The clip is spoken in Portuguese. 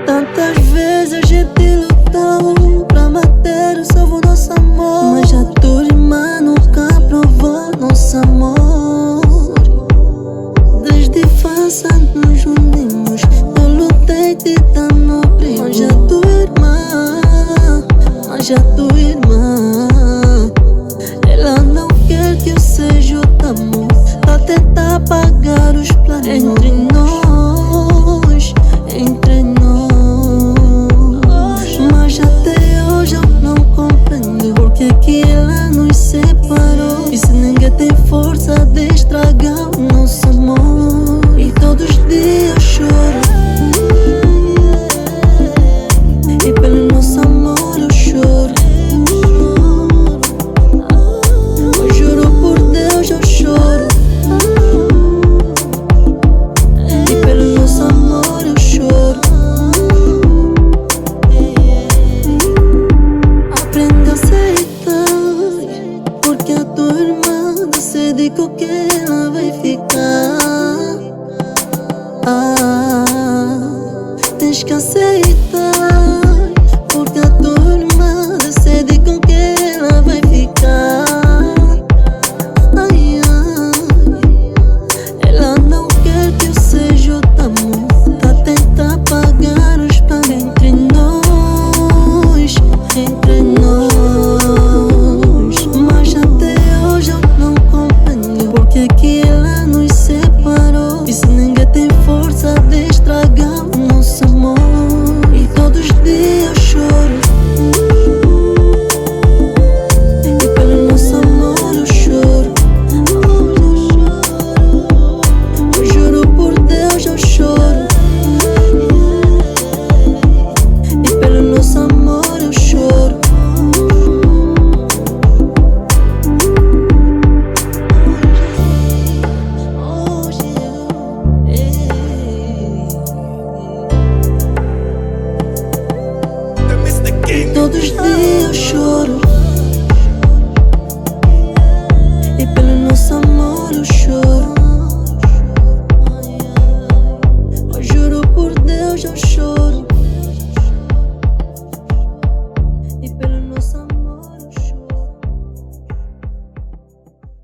Tantas vezes a gente lutou pra manter o salvo nosso amor, mas a tua irmã nunca provou nosso amor. Desde infância nos unimos, eu lutei te dando primo. Mas a tua irmã, ela não quer que eu seja o teu amor. Tá a tentar apagar os planos entre nós, entre nós. Mas até hoje eu não compreendo porque que ela nos separou. E se ninguém tem força de estragar o nosso amor, e todos os dias eu choro, e pelo nosso amor eu choro. Eu juro por Deus eu choro, e pelo nosso amor eu choro. Aprende a aceitar, porque a tua irmã decide com quem ela vai ficar. Tens que aceitar, porque a tua irmã decide com quem ela vai ficar. Ai, ela não quer que eu seja o teu amor. Tá a tentar apagar os planos entre nós, entre nós. Mas até hoje eu não compreendo porque que ela nos separou. E se ninguém tem força de estragar o nosso amor, e todos os dias eu choro, e pelo nosso amor eu choro. Eu juro por Deus eu choro, e pelo nosso amor eu choro. Todos os dias eu choro,